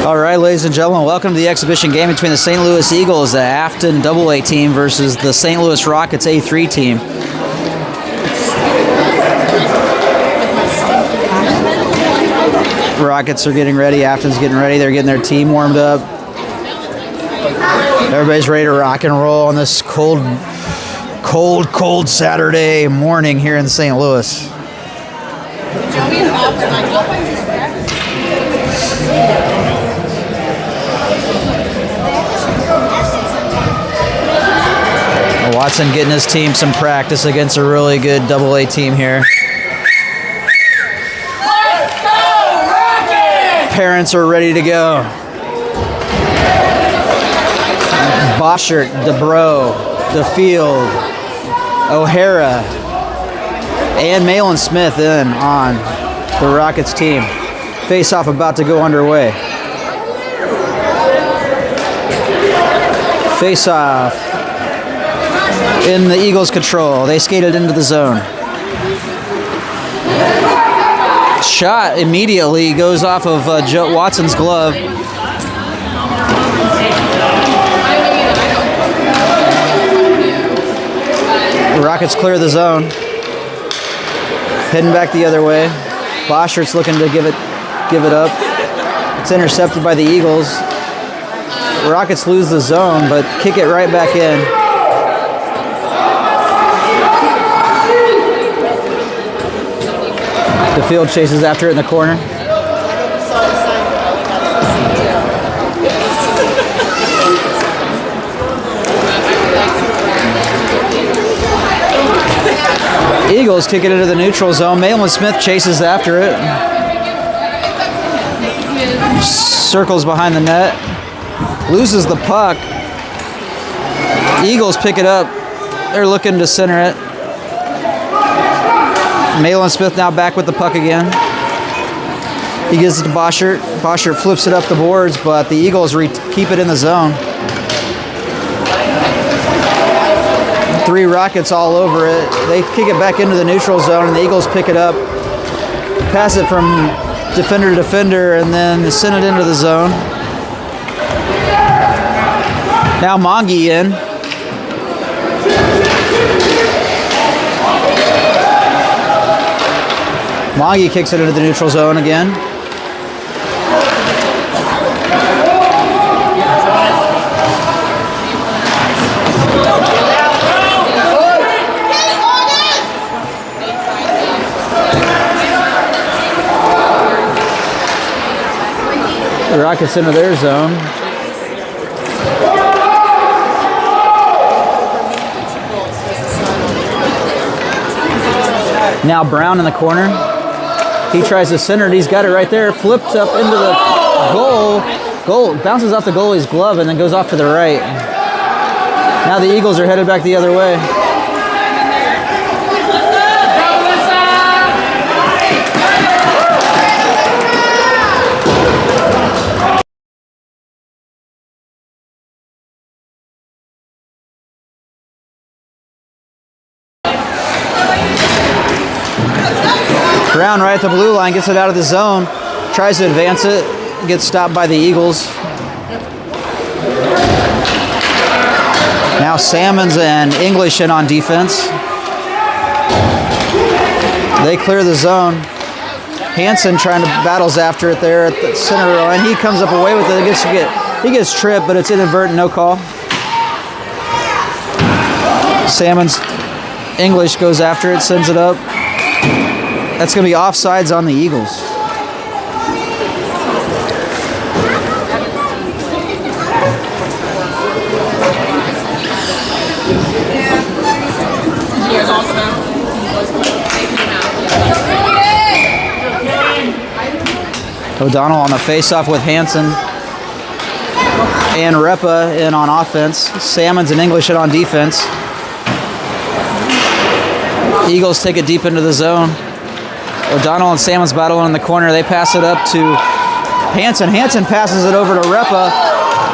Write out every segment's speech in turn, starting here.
All right, ladies and gentlemen, welcome to the exhibition game between the St. Louis Eagles, the Afton AA team, versus the St. Louis Rockets A3 team. Rockets are getting ready, Afton's getting ready, they're getting their team warmed up. Everybody's ready to rock and roll on this cold Saturday morning here in St. Louis. Watson getting his team some practice against a really good AA team here. Let's go, Rockets! Parents are ready to go. Boschert, DeBro, DeField, O'Hara, and Malin Smith in on the Rockets team. Face-off about to go underway. Face-off in the Eagles' control. They skated into the zone. Shot immediately goes off of Joe Watson's glove. The Rockets clear the zone. Heading back the other way. Boschert's looking to give it up. It's intercepted by the Eagles. The Rockets lose the zone, but kick it right back in. The field chases after it in the corner. Eagles kick it into the neutral zone. Malin Smith chases after it. Circles behind the net. Loses the puck. Eagles pick it up. They're looking to center it. Malin Smith now back with the puck again. He gives it to Boschert. Boschert flips it up the boards, but the Eagles keep it in the zone. 3 Rockets all over it. They kick it back into the neutral zone, and the Eagles pick it up. Pass it from defender to defender, and then send it into the zone. Now Mongi in. Mongi kicks it into the neutral zone again. The Rockets into their zone. Now Brown in the corner. He tries to center it. He's got it right there. Flipped up into the goal. Goal bounces off the goalie's glove and then goes off to the right. Now the Eagles are headed back the other way. Brown right at the blue line, gets it out of the zone, tries to advance it, gets stopped by the Eagles. Now Salmons and English in on defense. They clear the zone. Hansen battles after it there at the center line. He comes up away with it. He gets tripped, but it's inadvertent, no call. Salmons, English goes after it, sends it up. That's going to be offsides on the Eagles. O'Donnell on the face-off with Hansen and Repa in on offense. Salmons and English in on defense. Eagles take it deep into the zone. O'Donnell and Salmons battling in the corner. They pass it up to Hansen. Hansen passes it over to Repa.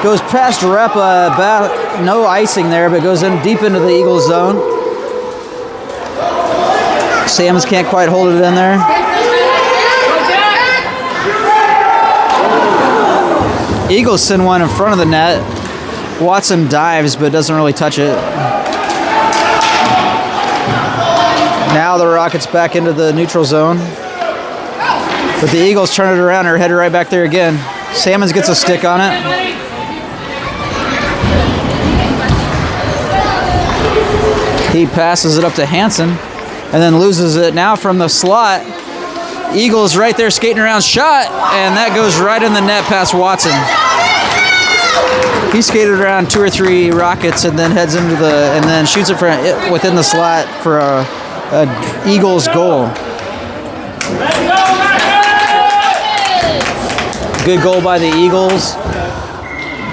Goes past Repa. No icing there, but goes in deep into the Eagles zone. Salmons can't quite hold it in there. Eagles send one in front of the net. Watson dives but doesn't really touch it. Now the Rockets back into the neutral zone. But the Eagles turn it around and are headed right back there again. Salmons gets a stick on it. He passes it up to Hansen and then loses it now from the slot. Eagles right there skating around, shot, and that goes right in the net past Watson. He skated around 2 or 3 Rockets and then heads into and then shoots it within the slot for a Eagles goal. Good goal by the Eagles.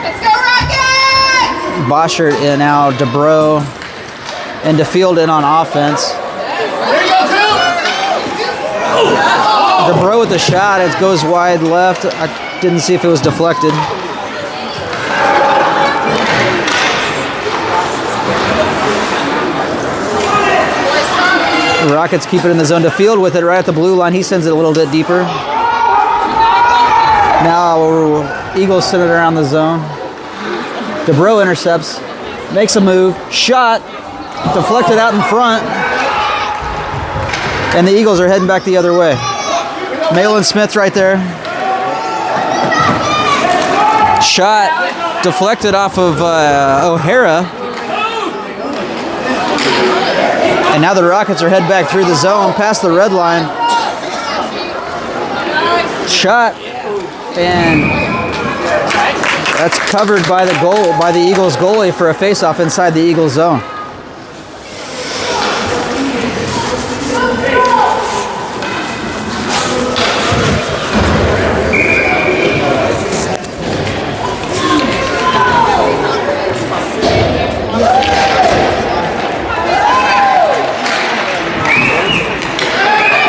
Let's go Rockets! Boschert and now DeBro and DeField in on offense. DeBro with the shot. It goes wide left. I didn't see if it was deflected. The Rockets keep it in the zone. DeField with it right at the blue line. He sends it a little bit deeper. Now Eagles send it around the zone. DeBro intercepts, makes a move, shot, deflected out in front, and the Eagles are heading back the other way. Malin Smith right there. Shot deflected off of O'Hara. And now the Rockets are heading back through the zone, past the red line. Shot, and that's covered by the Eagles goalie for a faceoff inside the Eagles zone.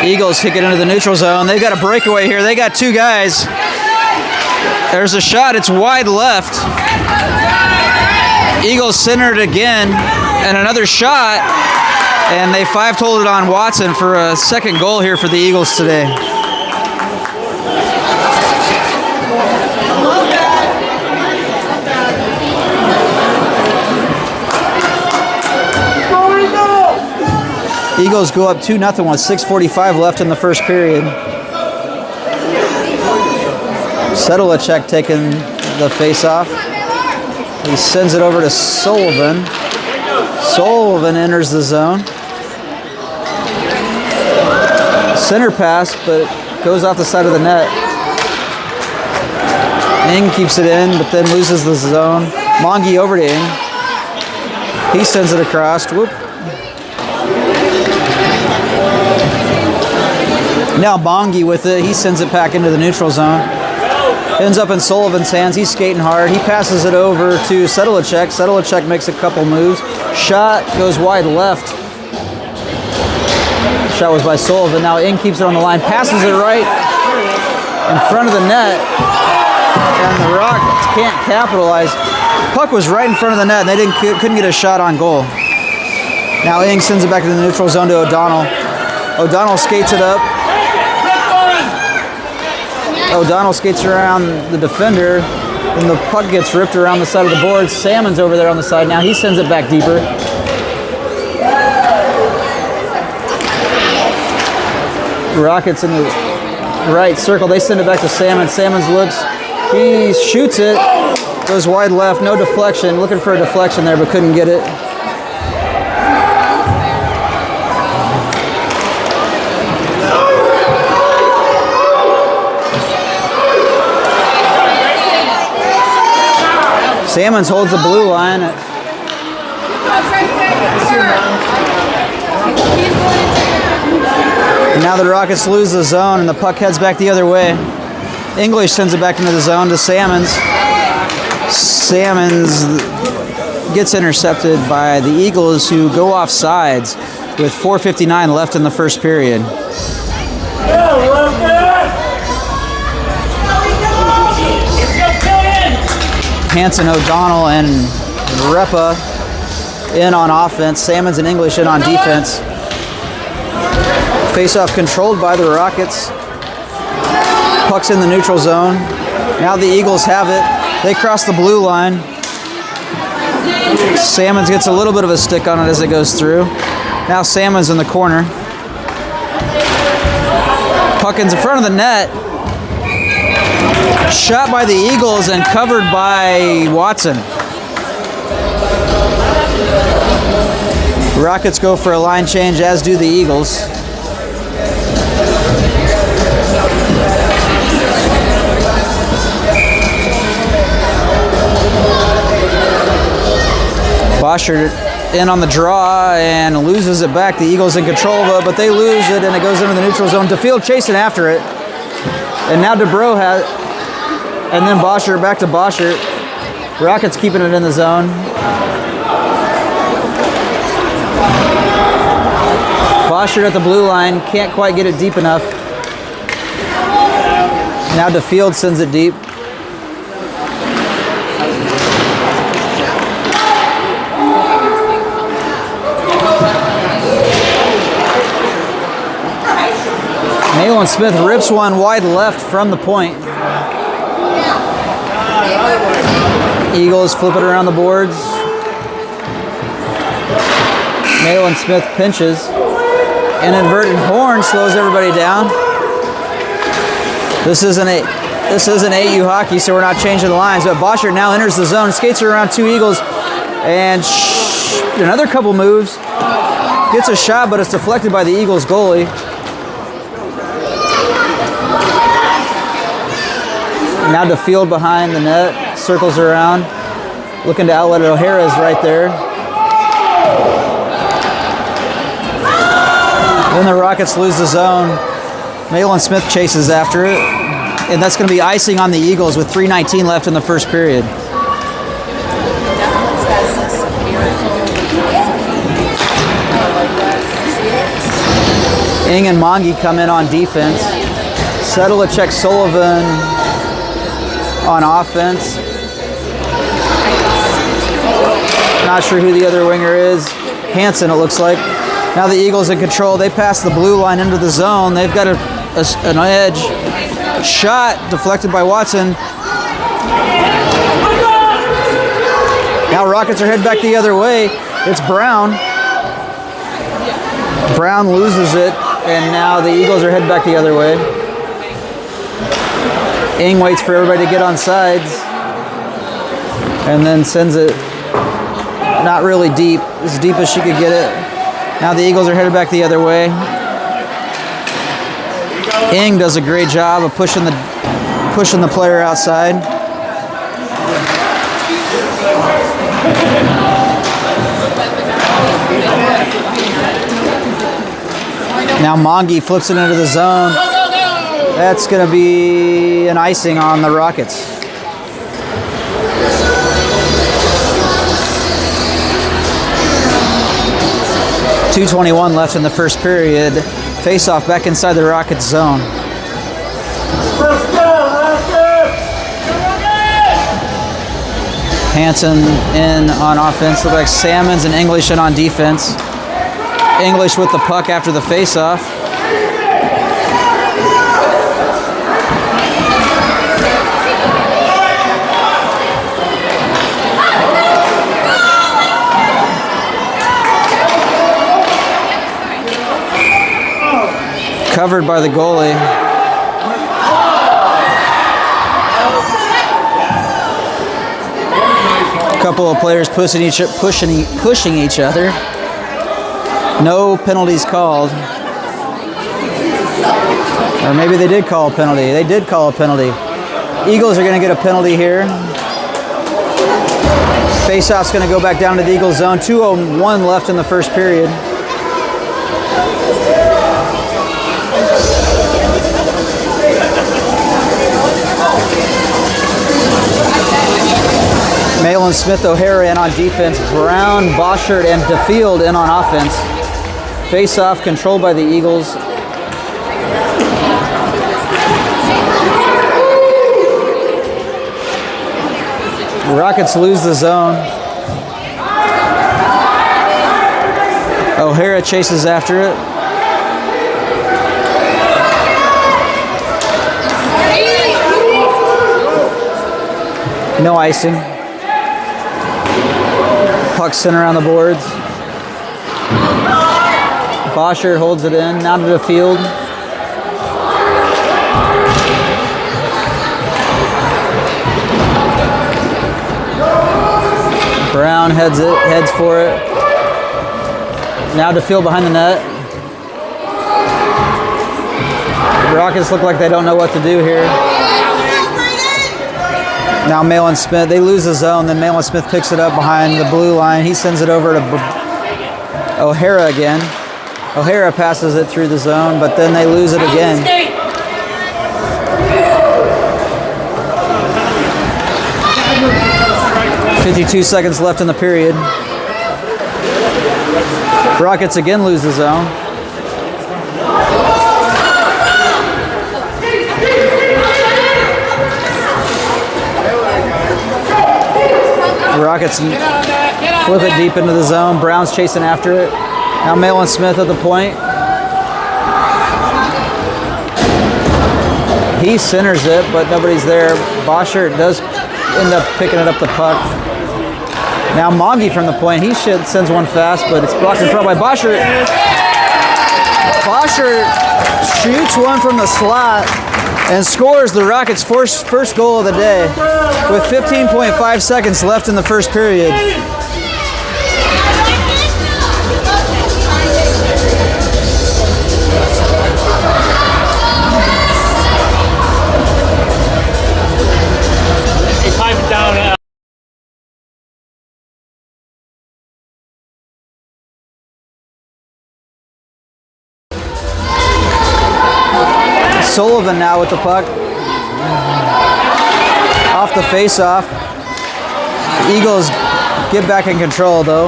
Eagles kick it into the neutral zone. They've got a breakaway here. They got 2 guys. There's a shot. It's wide left. Eagles center it again. And another shot. And they 5-toed it on Watson for a second goal here for the Eagles today. Eagles go up 2-0 with 6:45 left in the first period. Sedlicek taking the face-off. He sends it over to Sullivan. Sullivan enters the zone. Center pass, but it goes off the side of the net. Ing keeps it in, but then loses the zone. Mongi over to Ing. He sends it across. Whoop. Now Bongi with it. He sends it back into the neutral zone. Ends up in Sullivan's hands. He's skating hard. He passes it over to Sedlicek. Sedlicek makes a couple moves. Shot goes wide left. Shot was by Sullivan. Now Ing keeps it on the line. Passes it right in front of the net. And the Rockets can't capitalize. Puck was right in front of the net. And they couldn't get a shot on goal. Now Ing sends it back to the neutral zone to O'Donnell. O'Donnell skates it up. O'Donnell skates around the defender, and the puck gets ripped around the side of the board. Salmon's over there on the side now. He sends it back deeper. Rockets in the right circle. They send it back to Salmon. Salmon's looks. He shoots it. Goes wide left. No deflection. Looking for a deflection there, but couldn't get it. Salmons holds the blue line. And now the Rockets lose the zone and the puck heads back the other way. English sends it back into the zone to Salmons. Salmons gets intercepted by the Eagles, who go off sides with 4:59 left in the first period. Hansen, O'Donnell, and Repa in on offense. Salmons and English in on defense. Face-off controlled by the Rockets. Puck's in the neutral zone. Now the Eagles have it. They cross the blue line. Salmons gets a little bit of a stick on it as it goes through. Now Salmon's in the corner. Puck in front of the net. Shot by the Eagles and covered by Watson. Rockets go for a line change, as do the Eagles. Bosher in on the draw and loses it back. The Eagles in control of it, but they lose it and it goes into the neutral zone. DeField chasing after it. And now DeBro has, and then Bosher back to Bosher. Rockets keeping it in the zone. Bosher at the blue line, can't quite get it deep enough. Now DeField sends it deep. Malin Smith rips one wide left from the point. Eagles flip it around the boards. Malin Smith pinches. An inverted horn slows everybody down. This isn't 8U hockey, so we're not changing the lines. But Bosher now enters the zone, skates around two Eagles, and another couple moves. Gets a shot, but it's deflected by the Eagles goalie. Now DeField behind the net, circles around, looking to outlet it. O'Hara's right there. Then the Rockets lose the zone. Malin Smith chases after it, and that's going to be icing on the Eagles with 3:19 left in the first period. Ing and Mongi come in on defense. Sedlicek, Sullivan on offense. Not sure who the other winger is. Hansen, it looks like. Now the Eagles in control. They pass the blue line into the zone. They've got an edge. Shot deflected by Watson. Now Rockets are heading back the other way. It's Brown. Brown loses it, and now the Eagles are heading back the other way. Ing waits for everybody to get on sides and then sends it not really deep, as deep as she could get it. Now the Eagles are headed back the other way. Ing does a great job of pushing the player outside. Now Mongi flips it into the zone. That's going to be an icing on the Rockets. .221 left in the first period. Face-off back inside the Rockets zone. Hansen in on offense. Looks like Salmons and English in on defense. English with the puck after the face-off. Covered by the goalie. A couple of players pushing each other. No penalties called. Or maybe they did call a penalty. They did call a penalty. Eagles are going to get a penalty here. Faceoff's going to go back down to the Eagles zone. 2:01 left in the first period. Malin Smith, O'Hara in on defense. Brown, Boschert, and DeField in on offense. Face-off controlled by the Eagles. Rockets lose the zone. O'Hara chases after it. No icing. Puck sent around the boards. Boschert holds it in, now to the field. Brown heads for it. Now to field behind the net. The Rockets look like they don't know what to do here. Now Malin Smith, they lose the zone, then Malin Smith picks it up behind the blue line. He sends it over to O'Hara again. O'Hara passes it through the zone, but then they lose it again. 52 seconds left in the period. Rockets again lose the zone. The Rockets flip it deep into the zone. Brown's chasing after it. Now Malin Smith at the point. He centers it, but nobody's there. Boschert does end up picking it up the puck. Now Monge from the point. He sends one fast, but it's blocked in front by Boschert. Boschert shoots one from the slot and scores the Rockets' first goal of the day with 15.5 seconds left in the first period. Sullivan now with the puck. Off the face-off. Eagles get back in control though.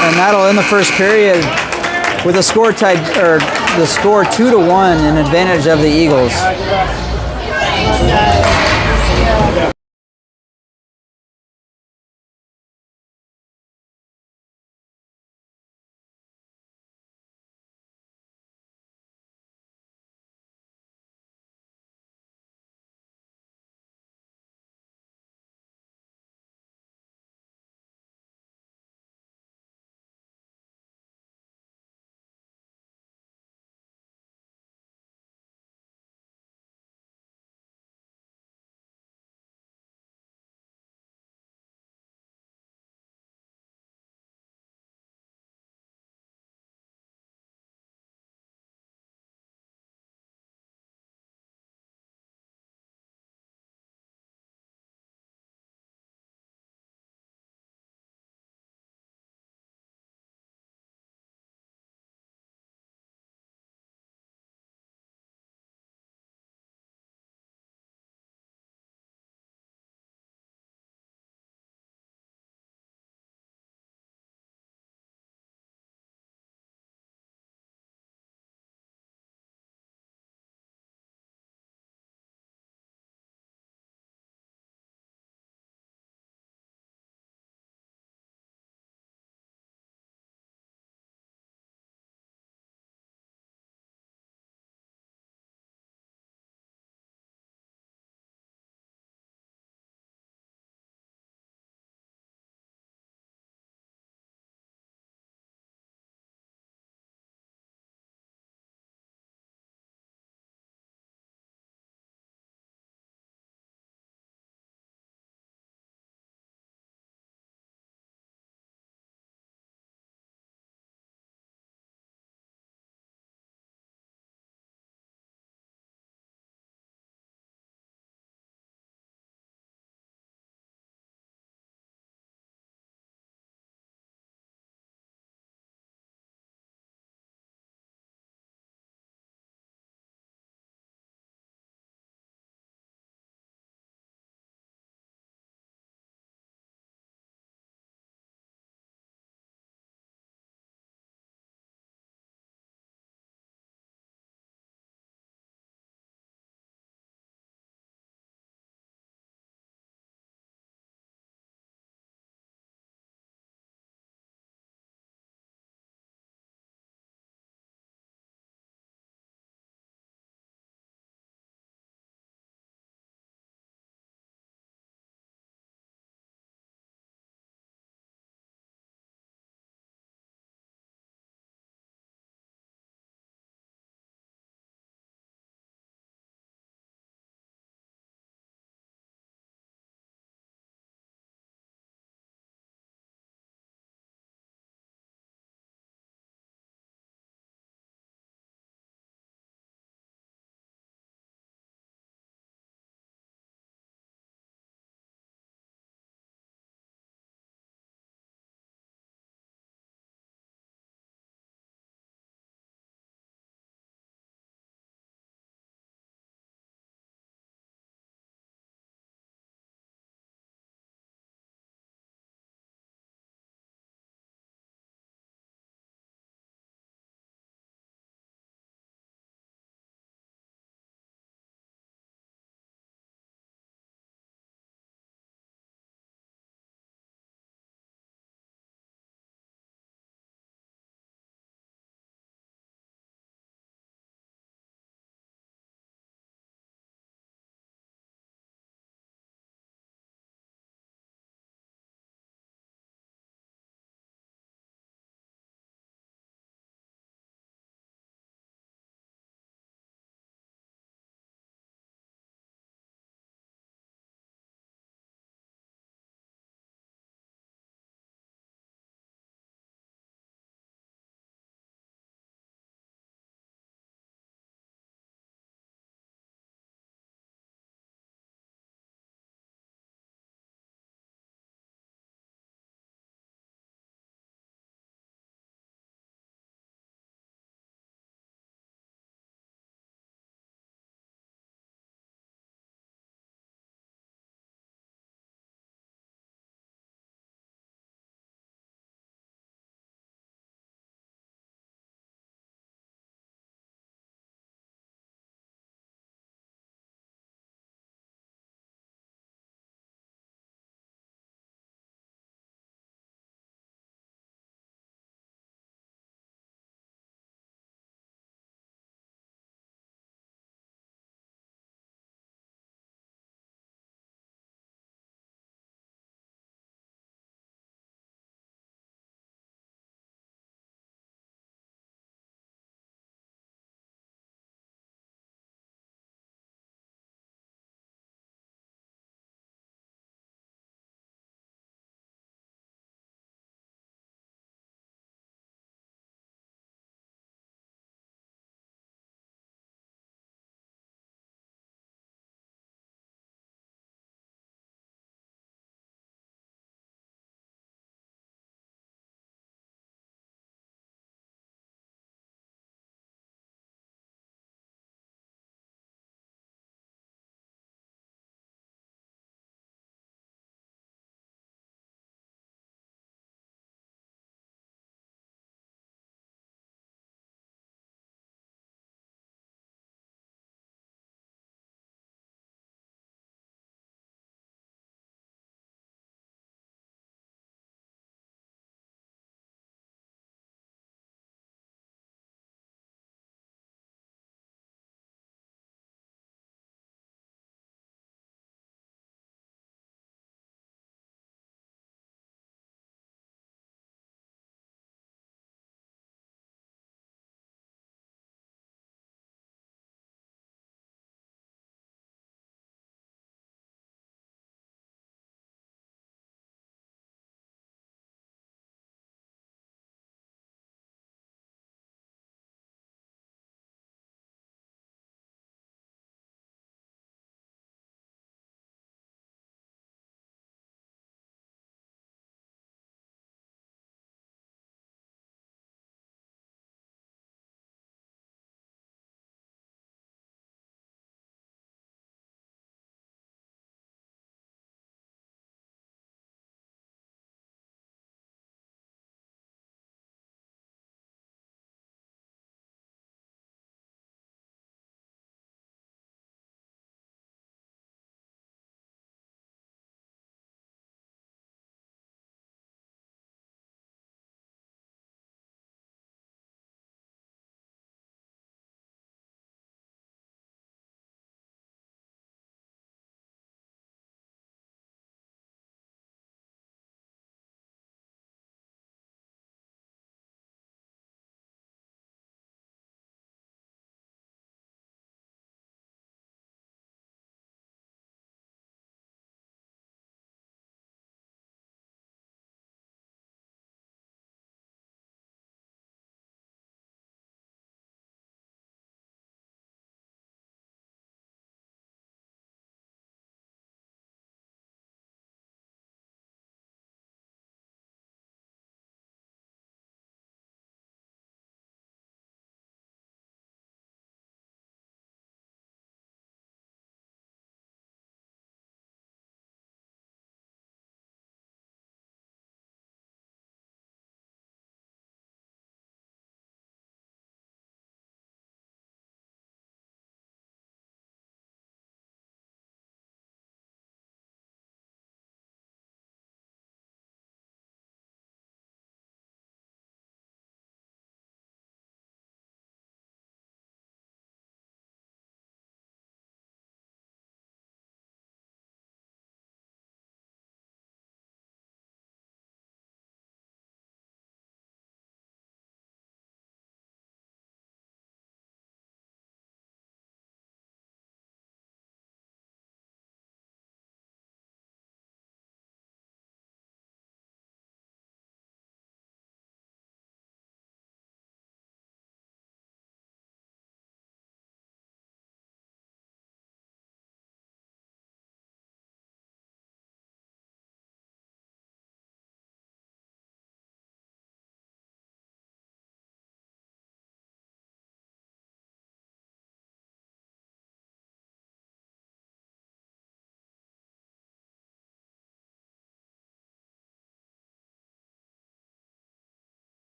And that'll end the first period with the score tied, or the score 2-1 in advantage of the Eagles.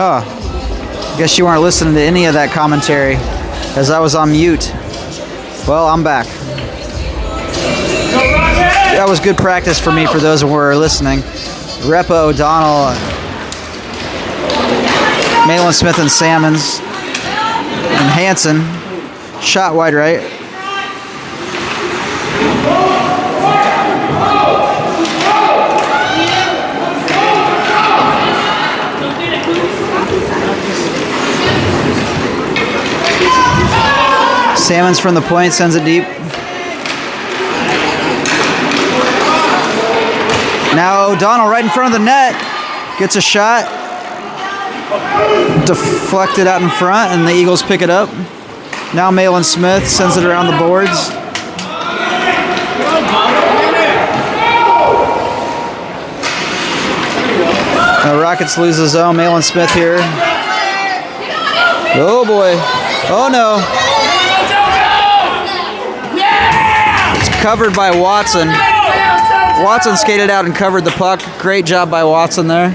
Oh, guess you weren't listening to any of that commentary as I was on mute. Well, I'm back. That was good practice for me for those who were listening. Repa, O'Donnell, Malin Smith and Salmons, and Hanson. Shot wide right. Salmons from the point, sends it deep. Now O'Donnell right in front of the net. Gets a shot. Deflected out in front, and the Eagles pick it up. Now Malin Smith sends it around the boards. Now Rockets lose the zone. Malin Smith here. Oh boy. Oh no. It's covered by Watson. Watson skated out and covered the puck. Great job by Watson there.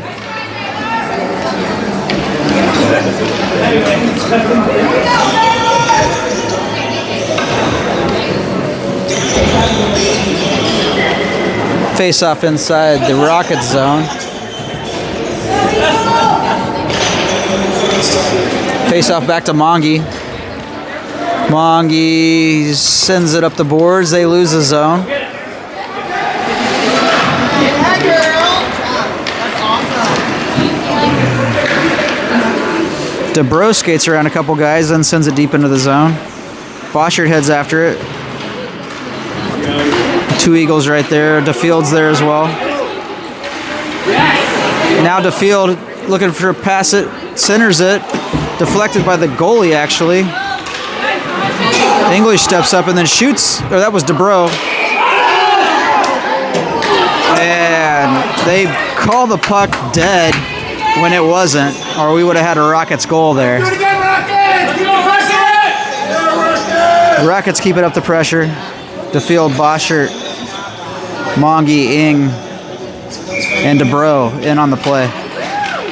Face off inside the Rockets zone. Face off back to Mongi. Mongi sends it up the boards. They lose the zone. DeBro skates around a couple guys, then sends it deep into the zone. Boschert heads after it. Two Eagles right there. DeField's there as well. Now DeField looking for a pass it, centers it. Deflected by the goalie, actually. English steps up and then shoots. Or that was DeBro. And they call the puck dead when it wasn't, or we would have had a Rockets goal there. Rockets keeping up the pressure. DeField, Boschert, Mongi, Ing, and DeBro in on the play.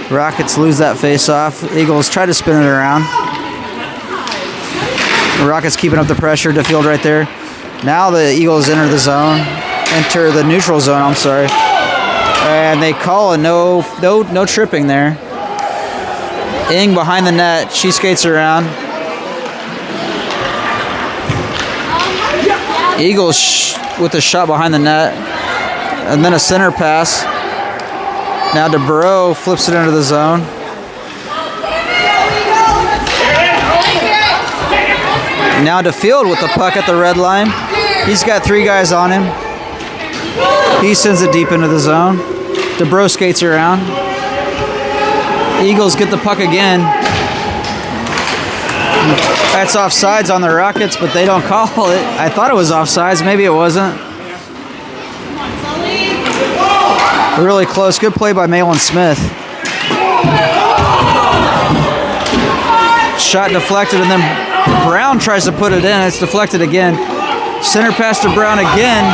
Rockets lose that face-off. Eagles try to spin it around. The Rockets keeping up the pressure. DeField right there. Now the Eagles enter the zone. Enter the neutral zone, I'm sorry. And they call a no tripping there. Ing behind the net. She skates around. Eagles with a shot behind the net. And then a center pass. Now DeBro flips it into the zone. Now DeField with the puck at the red line. He's got three guys on him. He sends it deep into the zone. DeBro skates around. Eagles get the puck again. That's offsides on the Rockets, but they don't call it. I thought it was offsides. Maybe it wasn't. Really close. Good play by Malin Smith. Shot deflected, and then Brown tries to put it in. It's deflected again. Center pass to Brown again.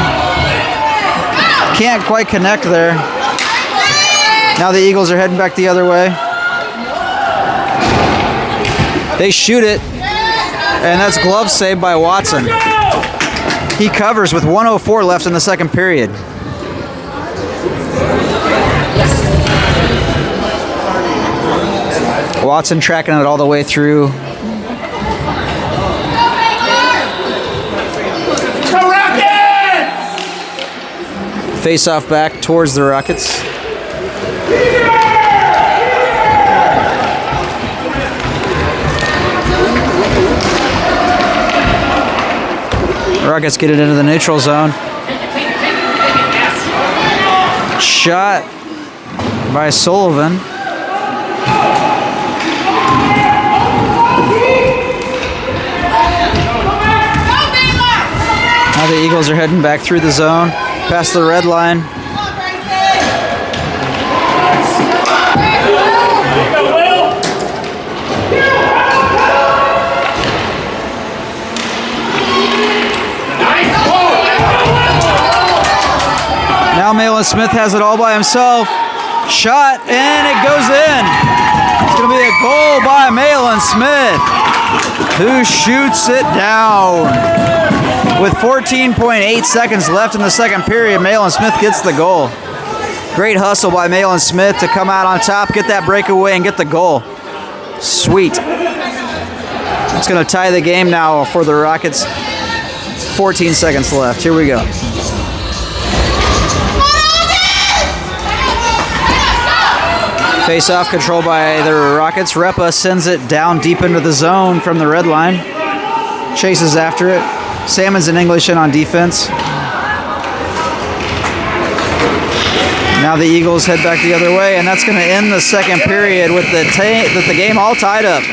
Can't quite connect there. Now the Eagles are heading back the other way. They shoot it, and that's glove save by Watson. He covers with 1:04 left in the second period. Watson tracking it all the way through. Face off back towards the Rockets. Rockets get it into the neutral zone. Shot by Sullivan. Now the Eagles are heading back through the zone, past the red line. Now Malin Smith has it all by himself. Shot, and it goes in. It's going to be a goal by Malin Smith, who shoots it down. With 14.8 seconds left in the second period, Malin Smith gets the goal. Great hustle by Malin Smith to come out on top, get that breakaway, and get the goal. Sweet. It's going to tie the game now for the Rockets. 14 seconds left. Here we go. Face-off control by the Rockets. Repa sends it down deep into the zone from the red line. Chases after it. Salmons and English in on defense. Now the Eagles head back the other way, and that's going to end the second period with the game all tied up.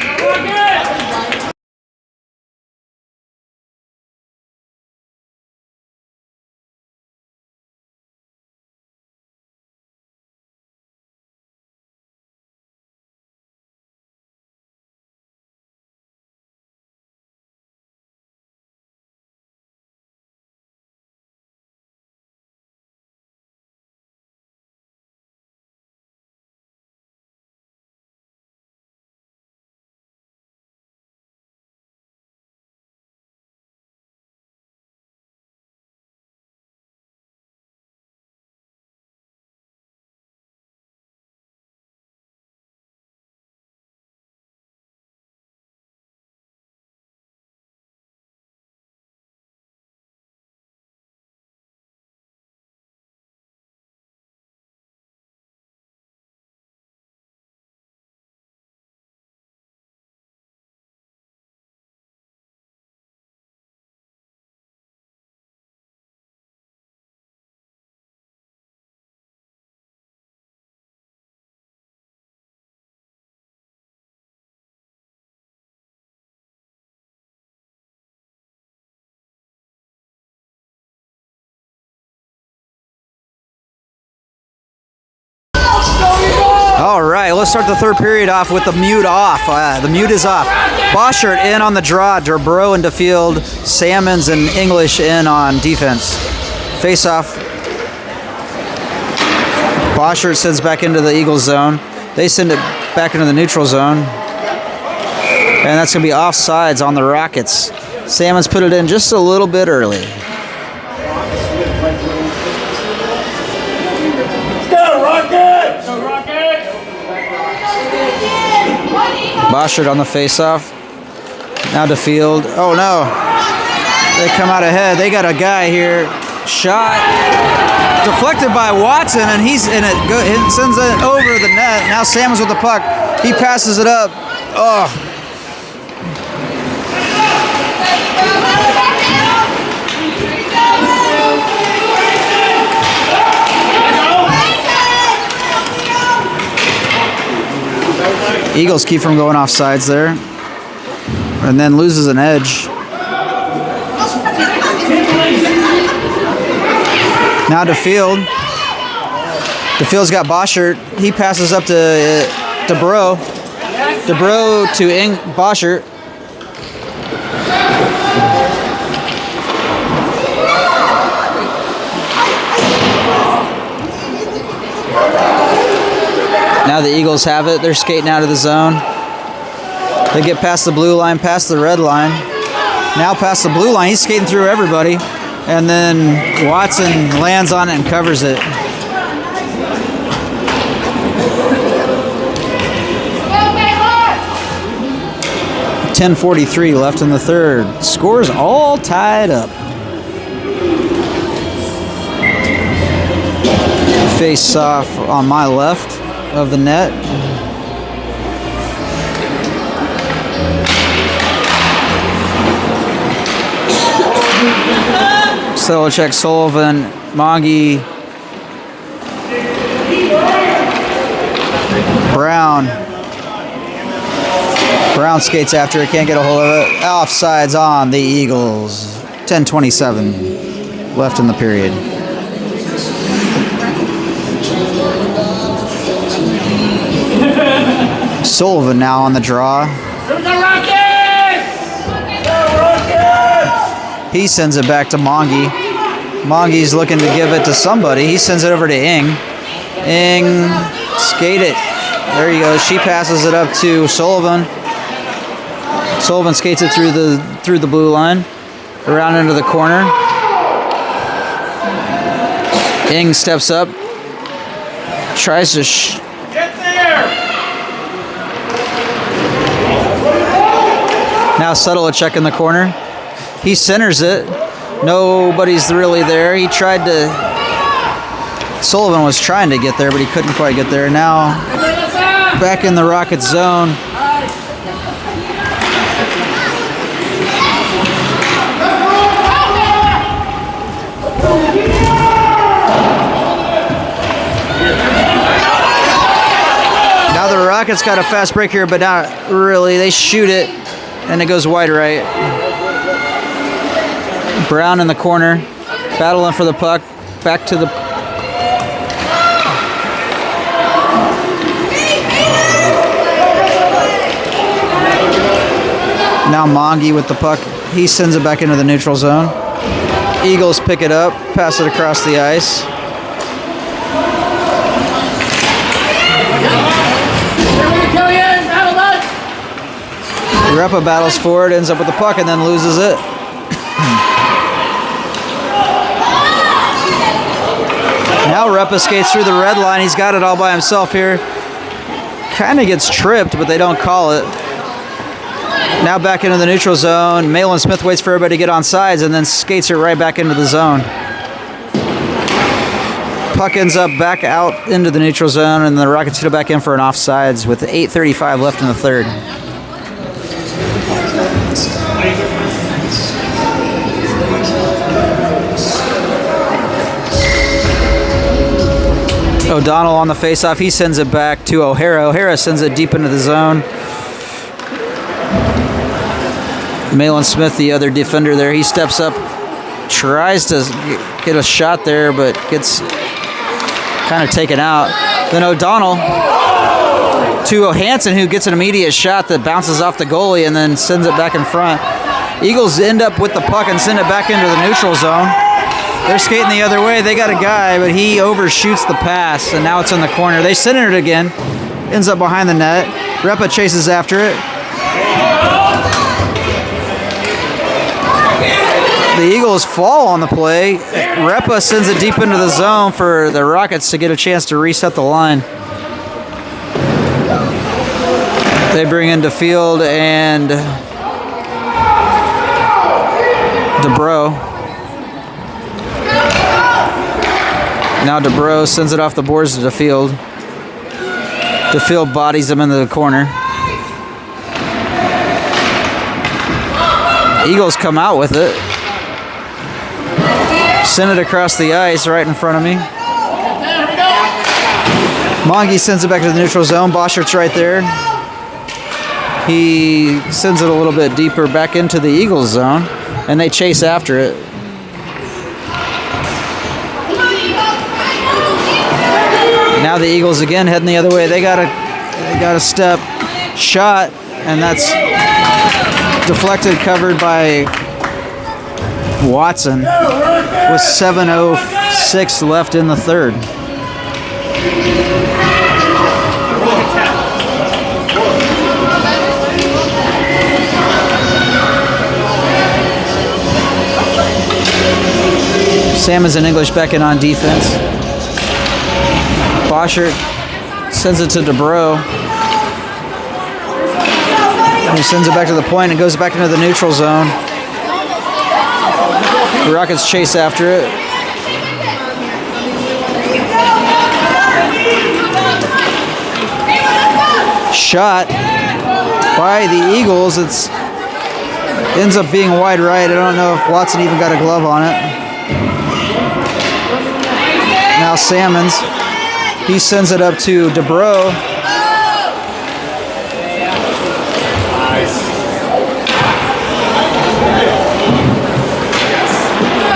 All right, let's start the third period off with the mute off. The mute is off. Boschert in on the draw. Derbro into field. Salmons and English in on defense. Face off. Boschert sends back into the Eagles zone. They send it back into the neutral zone. And that's going to be offsides on the Rockets. Salmons put it in just a little bit early. Boschert on the face-off. Now to field. Oh no! They come out ahead. They got a guy here. Shot deflected by Watson, and he's in it. Sends it over the net. Now Salmons with the puck. He passes it up. Oh. Eagles keep from going off sides there, and then loses an edge. Now to field. DeField's got Boschert. He passes up to Derbro. Derbro to Boschert. Now the Eagles have it. They're skating out of the zone. They get past the blue line, past the red line. Now past the blue line. He's skating through everybody. And then Watson lands on it and covers it. .10:43 left in the third. Scores all tied up. Face off on my left of the net. Selichek, Sullivan, Mongi, Brown. Brown skates after it, can't get a hold of it. Offsides on the Eagles. 10:27 left in the period. Sullivan now on the draw. He sends it back to Mongi. Mongi's looking to give it to somebody. He sends it over to Ing. Ing skate it. There you go. She passes it up to Sullivan. Sullivan skates it through the blue line, around into the corner. Ing steps up, tries to Get there! now settle a check in the corner. He centers it. Nobody's really there. Sullivan was trying to get there, but he couldn't quite get there. Now back in the Rockets zone. Now the Rockets got a fast break here, but not really. They shoot it, and it goes wide right. Brown in the corner, battling for the puck. Back to the... Now Mongi with the puck. He sends it back into the neutral zone. Eagles pick it up, pass it across the ice. Repa battles forward, ends up with the puck, and then loses it. Now Repa skates through the red line. He's got it all by himself here. Kind of gets tripped, but they don't call it. Now back into the neutral zone. Malin Smith waits for everybody to get on sides and then skates it right back into the zone. Puck ends up back out into the neutral zone, and the Rockets hit it back in for an offsides with 8:35 left in the third. O'Donnell on the faceoff. He sends it back to O'Hara. O'Hara sends it deep into the zone. Malin Smith, the other defender there, he steps up, tries to get a shot there, but gets kind of taken out. Then O'Donnell to Hansen, who gets an immediate shot that bounces off the goalie and then sends it back in front. Eagles end up with the puck and send it back into the neutral zone. They're skating the other way. They got a guy, but he overshoots the pass, and now it's in the corner. They center it again. Ends up behind the net. Repa chases after it. The Eagles fall on the play. Repa sends it deep into the zone for the Rockets to get a chance to reset the line. They bring in DeField and DeBro. Now DeBro sends it off the boards to DeField. DeField bodies him into the corner. Eagles come out with it. Send it across the ice right in front of me. Mongi sends it back to the neutral zone. Boschert's right there. He sends it a little bit deeper back into the Eagles zone, and they chase after it. Now the Eagles again heading the other way. They got a step shot, and that's deflected, covered by Watson with 7:06 left in the third. Salmons and English back in on defense. Boschert sends it to DeBro. He sends it back to the point and goes back into the neutral zone. The Rockets chase after it. Shot by the Eagles. It ends up being wide right. I don't know if Watson even got a glove on it. Now Salmons. He sends it up to DeBro.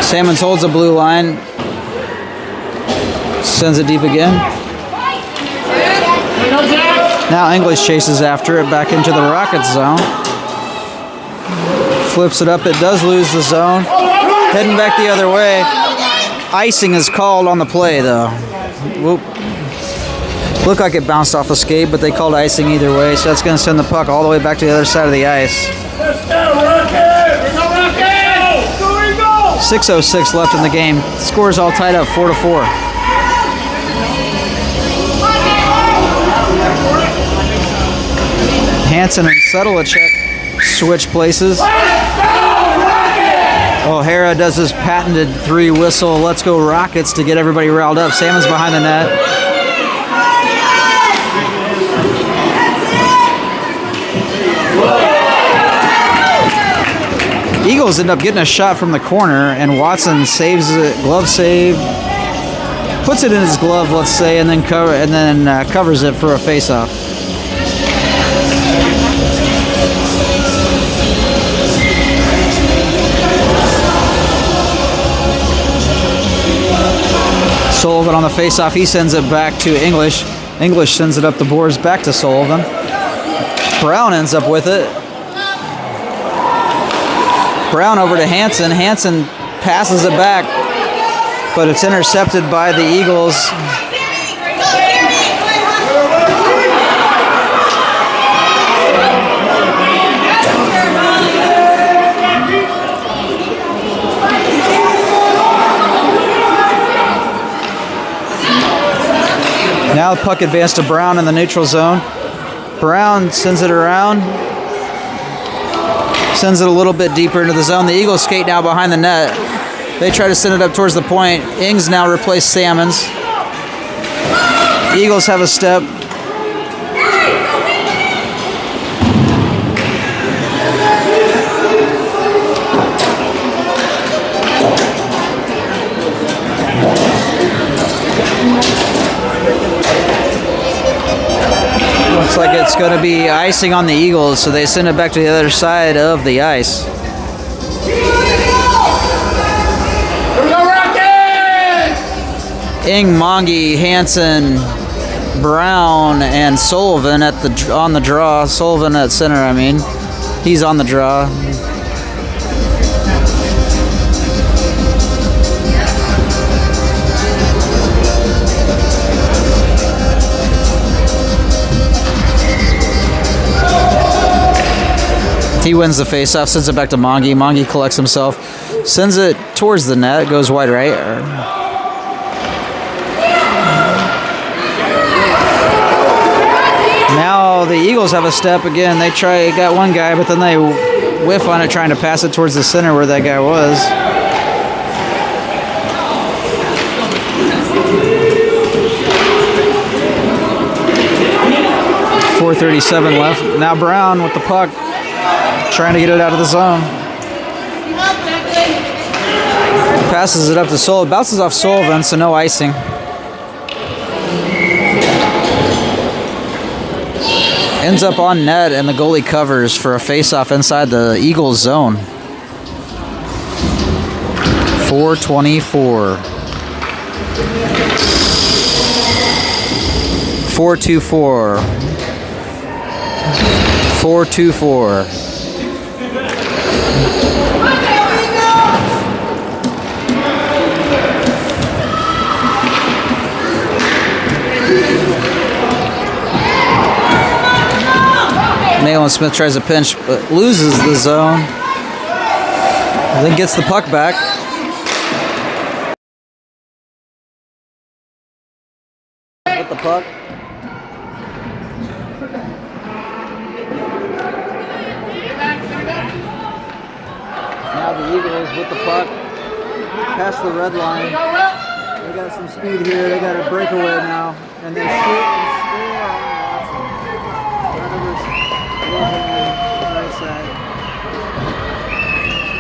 Salmons holds the blue line. Sends it deep again. Now English chases after it back into the Rockets zone. Flips it up. It does lose the zone. Heading back the other way. Icing is called on the play, though. Whoop. Looked like it bounced off the skate, but they called icing either way, so that's going to send the puck all the way back to the other side of the ice. 6:06 left in the game. Scores all tied up 4-4. Hansen and Sedlicek switch places. O'Hara does his patented 3-whistle "Let's go Rockets" to get everybody riled up. Salmon's behind the net. Eagles end up getting a shot from the corner, and Watson saves it, glove save, puts it in his glove, let's say, and then covers it for a face-off. Sullivan on the face-off. He sends it back to English. English sends it up the boards back to Sullivan. Brown ends up with it. Brown over to Hansen. Hansen passes it back, but it's intercepted by the Eagles. Now the puck advanced to Brown in the neutral zone. Brown sends it around. Sends it a little bit deeper into the zone. The Eagles skate now behind the net. They try to send it up towards the point. Ings now replaced Salmons. Eagles have a step. Looks like it's going to be icing on the Eagles, so they send it back to the other side of the ice. Ing, Monge, Hansen, Brown, and Sullivan on the draw. Sullivan at center, I mean. He's on the draw. He wins the faceoff, sends it back to Monge. Monge collects himself, sends it towards the net, goes wide right. Now the Eagles have a step again. They got one guy, but then they whiff on it, trying to pass it towards the center where that guy was. .437 left. Now Brown with the puck, trying to get it out of the zone. Passes it up to Sullivan. Bounces off Sullivan, so no icing. Ends up on net, and the goalie covers for a face-off inside the Eagles zone. 4:24. 4-2-4. 4-2-4. Nayland Smith tries a pinch, but loses the zone. Then gets the puck back. With the puck. Now the Eagles with the puck. Past the red line. They got some speed here. They got a breakaway now. And they shoot and score on Watson. Right side.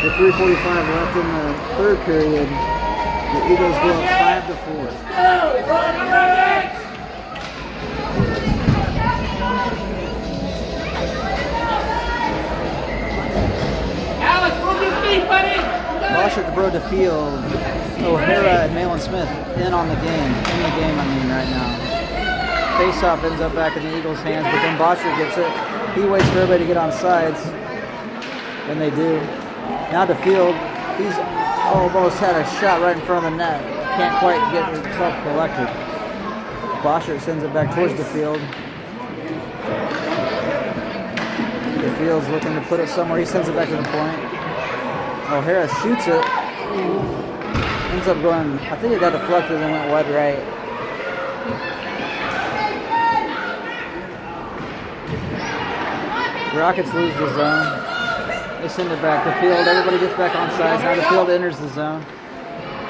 With 3:45 left in the third period, the Eagles go up 5-4. Alex, move your feet, buddy. Bosher, DeBro, DeField, O'Hara, and Nayland Smith in on the game. In the game, I mean, right now. Face-off ends up back in the Eagles' hands, but then Bosher gets it. He waits for everybody to get on sides, and they do. Now DeField, he's almost had a shot right in front of the net. Can't quite get himself collected. Boschert sends it back towards the field. The field's looking to put it somewhere. He sends it back to the point. O'Hara shoots it. Ends up going, I think it got deflected and went wide right. Rockets lose the zone. They send it back to field. Everybody gets back on sides. Now the field enters the zone.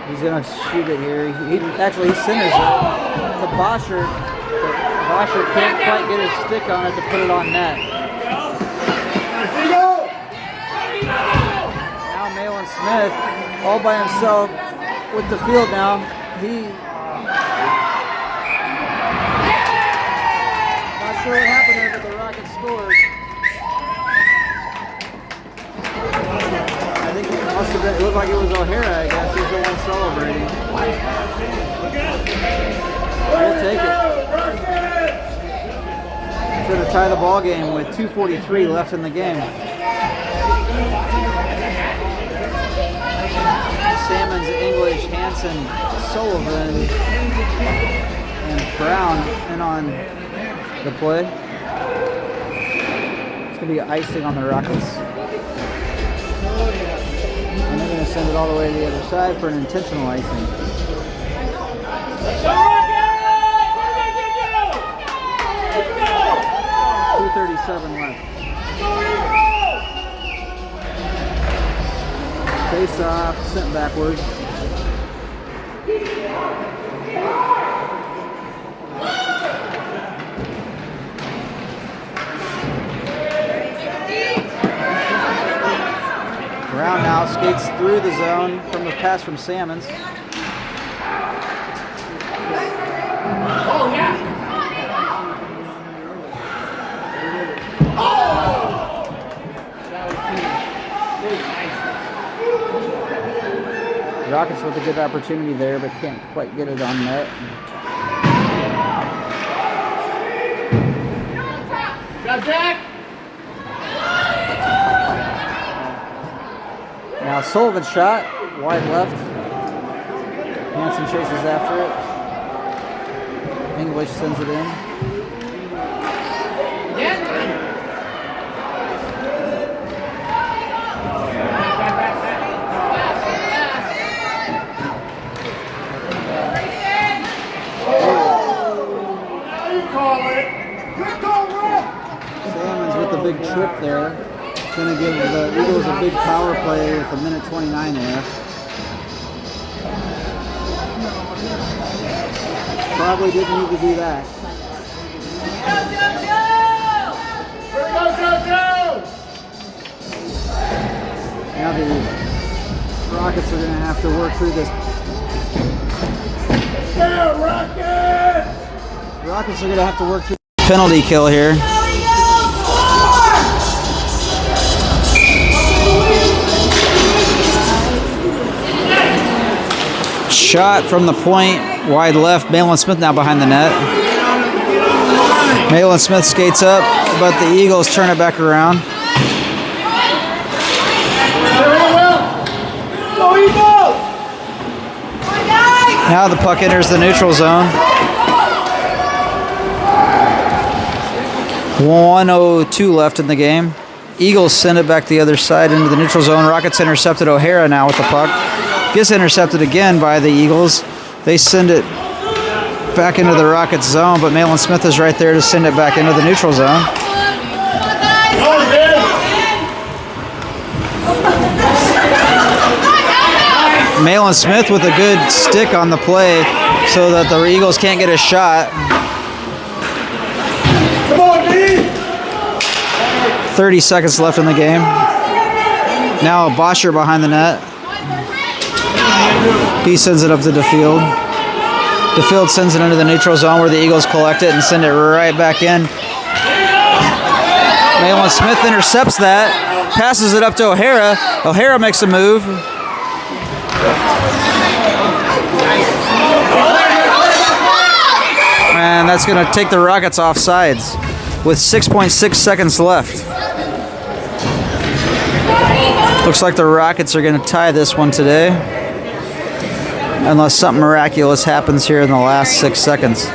He's going to shoot it here. He centers it to Boschert. But Boschert can't quite get his stick on it to put it on net. Now Malin Smith, all by himself with the field now. Not sure what happened there, but the Rockets scored. I think it must have been, it looked like it was O'Hara, I guess. He's the one celebrating. We'll take it. Should have tied the ball game with 2:43 left in the game. Salmons, English, Hansen, Sullivan, and Brown in on the play. It's going to be icing on the Rockets. And they're going to send it all the way to the other side for an intentional icing. 2:37 left. Face off, sent backwards. Brown now skates through the zone from the pass from Salmons. Oh, yeah. Rockets with a good opportunity there, but can't quite get it on net. Got Jack. Now Sullivan's shot, wide left. Hansen chases after it. English sends it in. Salmons with the big trip there. It's going to give the Eagles a big power play with 1:29 left. Probably didn't need to do that. Now the Rockets are going to have to work through this. Rockets are going to have to work through the penalty kill here. Shot from the point, wide left. Malin Smith now behind the net. Malin Smith skates up, but the Eagles turn it back around. Now the puck enters the neutral zone. 1:02 left in the game. Eagles send it back the other side into the neutral zone. Rockets intercepted O'Hara now with the puck. Gets intercepted again by the Eagles. They send it back into the Rockets zone, but Malin Smith is right there to send it back into the neutral zone. Malin Smith with a good stick on the play so that the Eagles can't get a shot. 30 seconds left in the game. Now Boschert behind the net. He sends it up to DeField. DeField sends it into the neutral zone where the Eagles collect it and send it right back in. Malin Smith intercepts that, passes it up to O'Hara. O'Hara makes a move. And that's going to take the Rockets off sides with 6.6 seconds left. Looks like the Rockets are going to tie this one today, unless something miraculous happens here in the last 6 seconds.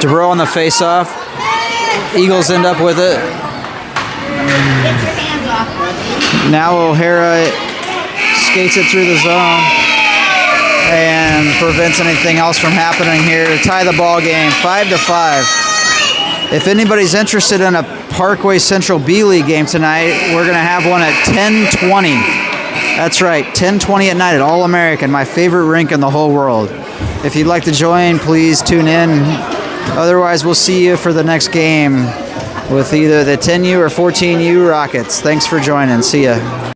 DeBro on the face-off. Eagles end up with it. Get your hands off, buddy. Now O'Hara skates it through the zone and prevents anything else from happening here to tie the ball game 5-5. If anybody's interested in a Parkway Central B-League game tonight, we're going to have one at 10:20. That's right, 10:20 at night at All-American, my favorite rink in the whole world. If you'd like to join, please tune in. Otherwise, we'll see you for the next game with either the 10U or 14U Rockets. Thanks for joining. See ya.